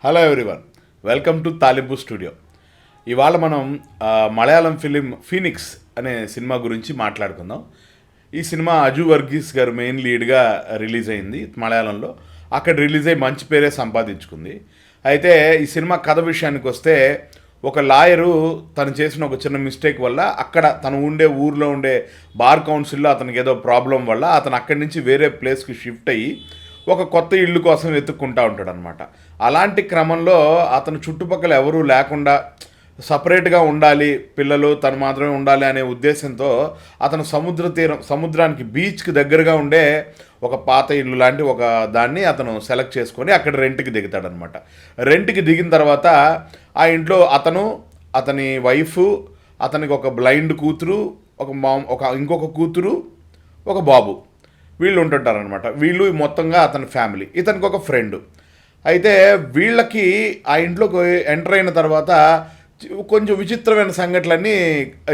Hello everyone, welcome to తాలింపు studio. ఇవాళ మనం మలయాళం ఫిలిం ఫీనిక్స్ అనే సినిమా గురించి మాట్లాడుకుందాం. ఈ సినిమా అజు వర్గీస్ గారు మెయిన్ లీడ్గా రిలీజ్ అయింది మలయాళంలో. అక్కడ రిలీజ్ అయ్యి మంచి పేరే సంపాదించుకుంది. అయితే ఈ సినిమా కథ విషయానికి వస్తే, ఒక లాయరు తను చేసిన ఒక చిన్న మిస్టేక్ వల్ల అక్కడ తను ఉండే ఊర్లో ఉండే బార్ కౌన్సిల్లో అతనికి ఏదో ప్రాబ్లం వల్ల అతను అక్కడి నుంచి వేరే ప్లేస్కి షిఫ్ట్ అయ్యి ఒక కొత్త ఇల్లు కోసం వెతుక్కుంటూ ఉంటాడు అనమాట. అలాంటి క్రమంలో అతను చుట్టుపక్కల ఎవరూ లేకుండా సపరేట్గా ఉండాలి, పిల్లలు తను మాత్రమే ఉండాలి అనే ఉద్దేశంతో అతను సముద్రానికి బీచ్కి దగ్గరగా ఉండే ఒక పాత ఇల్లు లాంటి ఒక దాన్ని అతను సెలెక్ట్ చేసుకొని అక్కడ రెంట్కి దిగుతాడనమాట. రెంట్కి దిగిన తర్వాత ఆ ఇంట్లో అతని వైఫ్, అతనికి ఒక బ్లైండ్ కూతురు, ఇంకొక కూతురు, ఒక బాబు, వీళ్ళు ఉంటుంటారనమాట. వీళ్ళు మొత్తంగా అతని ఫ్యామిలీ. ఇతనికి ఒక ఫ్రెండ్. అయితే వీళ్ళకి ఆ ఇంట్లోకి ఎంటర్ అయిన తర్వాత కొంచెం విచిత్రమైన సంఘటనలన్నీ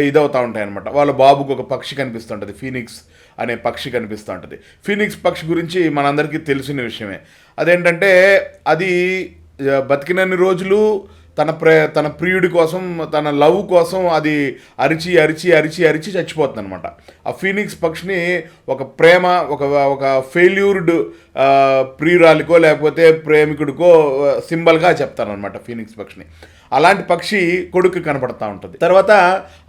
ఇదవుతూ ఉంటాయి అనమాట. వాళ్ళ బాబుకు ఒక పక్షి కనిపిస్తుంటుంది, ఫీనిక్స్ అనే పక్షి కనిపిస్తూ ఉంటుంది. ఫీనిక్స్ పక్షి గురించి మనందరికీ తెలిసిన విషయమే. అదేంటంటే అది బతికినన్ని రోజులు తన ప్రియుడి కోసం, తన లవ్ కోసం అది అరిచి అరిచి అరిచి అరిచి చచ్చిపోతుంది అనమాట. ఆ ఫీనిక్స్ పక్షిని ఒక ప్రేమ, ఒక ఫెయిల్యూర్డ్ ప్రియురాలికో లేకపోతే ప్రేమికుడికో సింబల్గా చెప్తారనమాట ఫీనిక్స్ పక్షిని. అలాంటి పక్షి కొడుకు కనపడతా ఉంటుంది. తర్వాత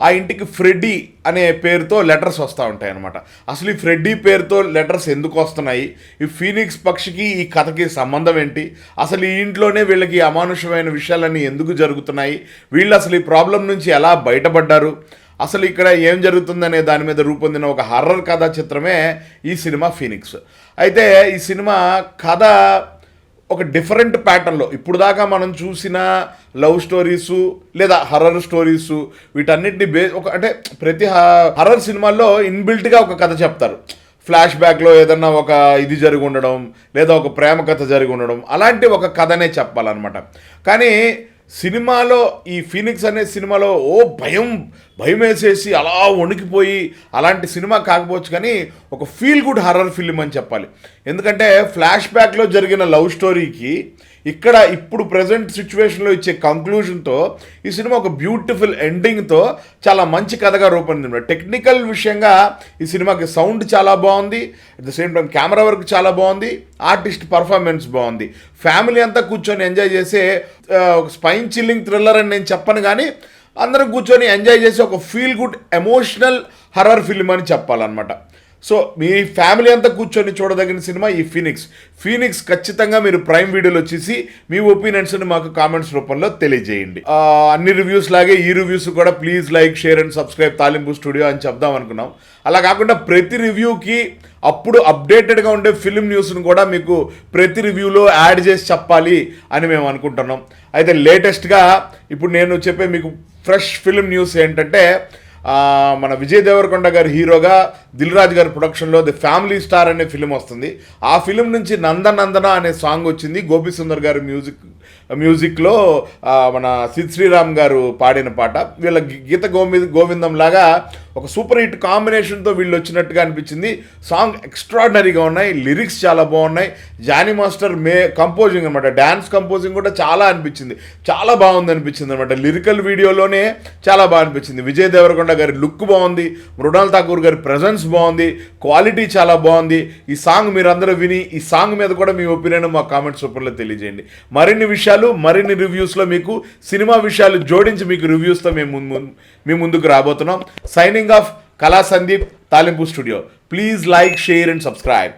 ఆ ఇంటికి ఫ్రెడ్డీ అనే పేరుతో లెటర్స్ వస్తూ ఉంటాయి అనమాట. అసలు ఈ ఫ్రెడ్డీ పేరుతో లెటర్స్ ఎందుకు వస్తున్నాయి, ఈ ఫీనిక్స్ పక్షికి ఈ కథకి సంబంధం ఏంటి, అసలు ఈ ఇంట్లోనే వీళ్ళకి అమానుషమైన విషయాలన్నీ ఎందుకు జరుగుతున్నాయి, వీళ్ళు అసలు ఈ ప్రాబ్లం నుంచి ఎలా బయటపడ్డారు, అసలు ఇక్కడ ఏం జరుగుతుందనే దాని మీద రూపొందిన ఒక హర్రర్ కథా చిత్రమే ఈ సినిమా ఫీనిక్స్. అయితే ఈ సినిమా కథ ఒక డిఫరెంట్ ప్యాటర్న్లో, ఇప్పుడు దాకా మనం చూసిన లవ్ స్టోరీసు లేదా హర్రర్ స్టోరీసు వీటన్నిటిని అంటే ప్రతి హర్రర్ సినిమాల్లో ఇన్బిల్ట్గా ఒక కథ చెప్తారు. ఫ్లాష్ బ్యాక్లో ఏదన్నా ఒక ఇది జరిగి ఉండడం, లేదా ఒక ప్రేమ కథ జరిగి ఉండడం, అలాంటి ఒక కథనే చెప్పాలన్నమాట. కానీ సినిమాలో ఈ ఫీనిక్స్ అనే సినిమాలో భయం వేసేసి అలా వణికిపోయి అలాంటి సినిమా కాకపోవచ్చు, కానీ ఒక ఫీల్ గుడ్ హర్రర్ ఫిల్మ్ అని చెప్పాలి. ఎందుకంటే ఫ్లాష్ బ్యాక్లో జరిగిన లవ్ స్టోరీకి ఇక్కడ ఇప్పుడు ప్రజెంట్ సిచ్యువేషన్లో ఇచ్చే కంక్లూజన్తో ఈ సినిమా ఒక బ్యూటిఫుల్ ఎండింగ్తో చాలా మంచి కథగా రూపొందింది. టెక్నికల్ విషయంగా ఈ సినిమాకి సౌండ్ చాలా బాగుంది, at the same time camera work చాలా బాగుంది, ఆర్టిస్ట్ పర్ఫార్మెన్స్ బాగుంది. ఫ్యామిలీ అంతా కూర్చొని ఎంజాయ్ చేసే ఒక స్పైన్ చిల్లింగ్ థ్రిల్లర్ అని నేను చెప్పను, కానీ అందరం కూర్చొని ఎంజాయ్ చేసే ఒక feel good emotional horror film అని చెప్పాలన్నమాట. సో మీ ఫ్యామిలీ అంతా కూర్చొని చూడదగిన సినిమా ఈ ఫీనిక్స్. ఖచ్చితంగా మీరు ప్రైమ్ వీడియోలో వచ్చేసి మీ ఒపీనియన్స్ని మాకు కామెంట్స్ రూపంలో తెలియజేయండి. అన్ని రివ్యూస్ లాగే ఈ రివ్యూస్ కూడా please like, share and subscribe తాలింపు స్టూడియో అని చెప్దాం అనుకున్నాం. అలా కాకుండా ప్రతి రివ్యూకి అప్పుడు అప్డేటెడ్గా ఉండే ఫిలిం న్యూస్ను కూడా మీకు ప్రతి రివ్యూలో యాడ్ చేసి చెప్పాలి అని మేము అనుకుంటున్నాం. అయితే లేటెస్ట్గా ఇప్పుడు నేను చెప్పే మీకు ఫ్రెష్ ఫిలిం న్యూస్ ఏంటంటే, మన విజయ్ దేవరకొండ గారి హీరోగా దిల్ రాజు గారి ప్రొడక్షన్లో ది ఫ్యామిలీ స్టార్ అనే ఫిలిం వస్తుంది. ఆ ఫిలిం నుంచి నందన అనే సాంగ్ వచ్చింది. గోపి సుందర్ గారి మ్యూజిక్లో మన సిద్ శ్రీరామ్ గారు పాడిన పాట. వీళ్ళ గీత గోవిందం లాగా ఒక సూపర్ హిట్ కాంబినేషన్తో వీళ్ళు వచ్చినట్టుగా అనిపించింది. సాంగ్ ఎక్స్ట్రాడినరీగా ఉన్నాయి, లిరిక్స్ చాలా బాగున్నాయి. జానీ మాస్టర్ కంపోజింగ్ అనమాట, డ్యాన్స్ కంపోజింగ్ కూడా చాలా బాగుంది అనిపించింది అనమాట. లిరికల్ వీడియోలోనే చాలా బాగా అనిపించింది. విజయ్ దేవరకొండ గారి లుక్ బాగుంది, మృణాల్ ఠాకూర్ గారి ప్రెజెన్స్ బాగుంది, క్వాలిటీ చాలా బాగుంది. ఈ సాంగ్ మీరందరూ విని ఈ సాంగ్ మీద కూడా మీ ఒపీనియన్ మా కామెంట్స్ రూపంలో తెలియజేయండి. మరిన్ని విషయాలు, మరిన్ని రివ్యూస్లో మీకు సినిమా విషయాలు జోడించి మీకు రివ్యూస్తో మేము ముందుకు రాబోతున్నాం. సైనింగ్ ఆఫ్ కళా సందీప్, తాలింపు studio. Please like, share and subscribe.